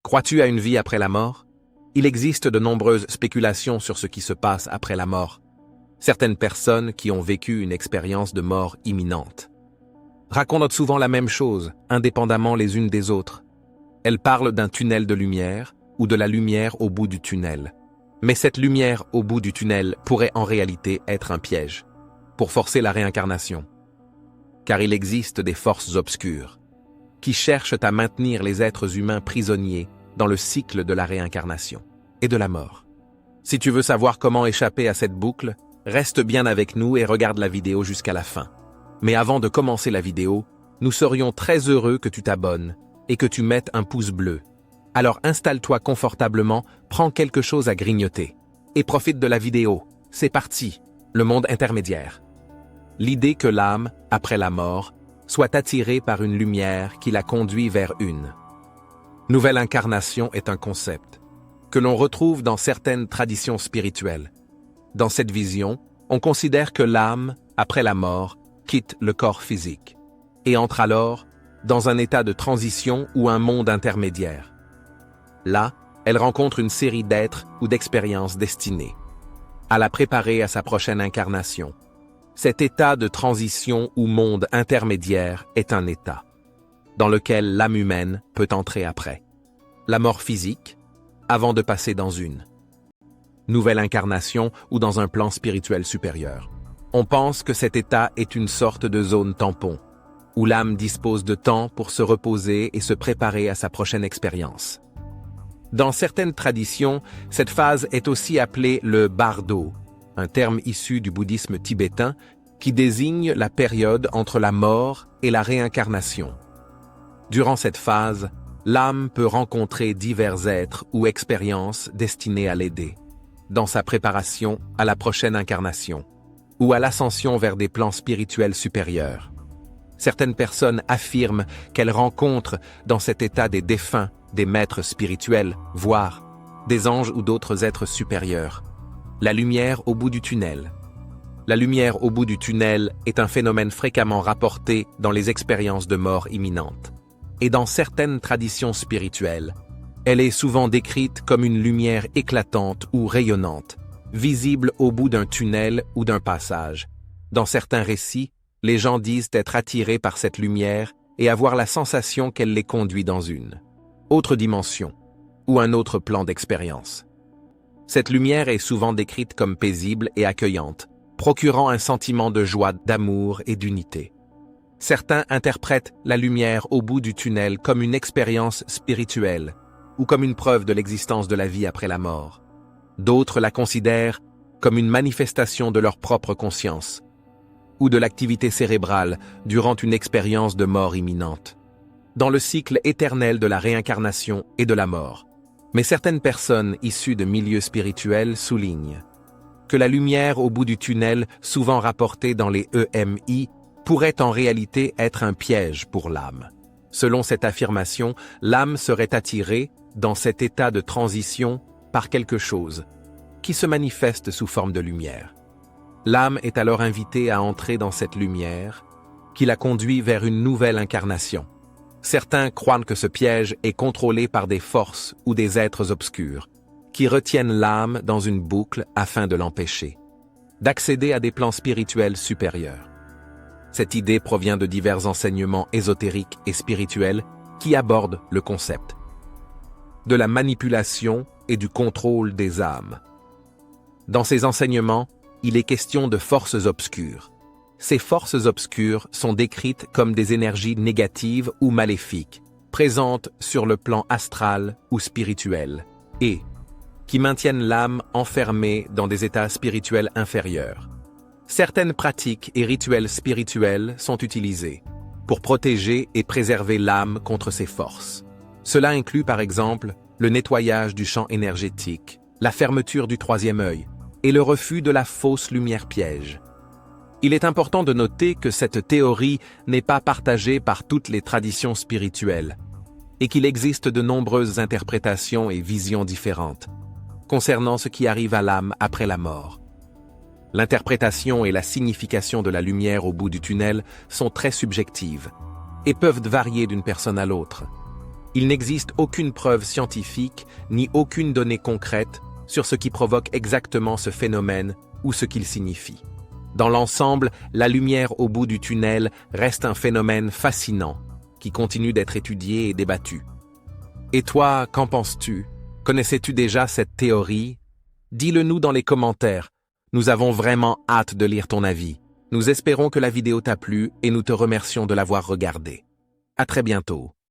Crois-tu à une vie après la mort? Il existe de nombreuses spéculations sur ce qui se passe après la mort. Certaines personnes qui ont vécu une expérience de mort imminente racontent souvent la même chose, indépendamment les unes des autres. Elles parlent d'un tunnel de lumière ou de la lumière au bout du tunnel. Mais cette lumière au bout du tunnel pourrait en réalité être un piège pour forcer la réincarnation. Car il existe des forces obscures qui cherchent à maintenir les êtres humains prisonniers dans le cycle de la réincarnation et de la mort. Si tu veux savoir comment échapper à cette boucle, reste bien avec nous et regarde la vidéo jusqu'à la fin. Mais avant de commencer la vidéo, nous serions très heureux que tu t'abonnes et que tu mettes un pouce bleu. Alors installe-toi confortablement, prends quelque chose à grignoter et profite de la vidéo. C'est parti, le monde intermédiaire. L'idée que l'âme, après la mort, soit attirée par une lumière qui la conduit vers une nouvelle incarnation est un concept que l'on retrouve dans certaines traditions spirituelles. Dans cette vision, on considère que l'âme, après la mort, quitte le corps physique et entre alors dans un état de transition ou un monde intermédiaire. Là, elle rencontre une série d'êtres ou d'expériences destinées à la préparer à sa prochaine incarnation. Cet état de transition ou monde intermédiaire est un état dans lequel l'âme humaine peut entrer après la mort physique, avant de passer dans une nouvelle incarnation ou dans un plan spirituel supérieur. On pense que cet état est une sorte de zone tampon, où l'âme dispose de temps pour se reposer et se préparer à sa prochaine expérience. Dans certaines traditions, cette phase est aussi appelée le bardo, un terme issu du bouddhisme tibétain qui désigne la période entre la mort et la réincarnation. Durant cette phase, l'âme peut rencontrer divers êtres ou expériences destinés à l'aider dans sa préparation à la prochaine incarnation ou à l'ascension vers des plans spirituels supérieurs. Certaines personnes affirment qu'elles rencontrent dans cet état des défunts, des maîtres spirituels, voire des anges ou d'autres êtres supérieurs. La lumière au bout du tunnel. La lumière au bout du tunnel est un phénomène fréquemment rapporté dans les expériences de mort imminente. Et dans certaines traditions spirituelles, elle est souvent décrite comme une lumière éclatante ou rayonnante, visible au bout d'un tunnel ou d'un passage. Dans certains récits, les gens disent être attirés par cette lumière et avoir la sensation qu'elle les conduit dans une autre dimension ou un autre plan d'expérience. Cette lumière est souvent décrite comme paisible et accueillante, procurant un sentiment de joie, d'amour et d'unité. Certains interprètent la lumière au bout du tunnel comme une expérience spirituelle ou comme une preuve de l'existence de la vie après la mort. D'autres la considèrent comme une manifestation de leur propre conscience ou de l'activité cérébrale durant une expérience de mort imminente, dans le cycle éternel de la réincarnation et de la mort. Mais certaines personnes issues de milieux spirituels soulignent que la lumière au bout du tunnel, souvent rapportée dans les EMI, pourrait en réalité être un piège pour l'âme. Selon cette affirmation, l'âme serait attirée, dans cet état de transition, par quelque chose qui se manifeste sous forme de lumière. L'âme est alors invitée à entrer dans cette lumière qui la conduit vers une nouvelle incarnation. Certains croient que ce piège est contrôlé par des forces ou des êtres obscurs qui retiennent l'âme dans une boucle afin de l'empêcher d'accéder à des plans spirituels supérieurs. Cette idée provient de divers enseignements ésotériques et spirituels qui abordent le concept de la manipulation et du contrôle des âmes. Dans ces enseignements, il est question de forces obscures. Ces forces obscures sont décrites comme des énergies négatives ou maléfiques, présentes sur le plan astral ou spirituel, et qui maintiennent l'âme enfermée dans des états spirituels inférieurs. Certaines pratiques et rituels spirituels sont utilisés pour protéger et préserver l'âme contre ces forces. Cela inclut par exemple le nettoyage du champ énergétique, la fermeture du troisième œil et le refus de la fausse lumière piège. Il est important de noter que cette théorie n'est pas partagée par toutes les traditions spirituelles et qu'il existe de nombreuses interprétations et visions différentes concernant ce qui arrive à l'âme après la mort. L'interprétation et la signification de la lumière au bout du tunnel sont très subjectives et peuvent varier d'une personne à l'autre. Il n'existe aucune preuve scientifique ni aucune donnée concrète sur ce qui provoque exactement ce phénomène ou ce qu'il signifie. Dans l'ensemble, la lumière au bout du tunnel reste un phénomène fascinant qui continue d'être étudié et débattu. Et toi, qu'en penses-tu? Connaissais-tu déjà cette théorie? Dis-le nous dans les commentaires. Nous avons vraiment hâte de lire ton avis. Nous espérons que la vidéo t'a plu et nous te remercions de l'avoir regardée. À très bientôt.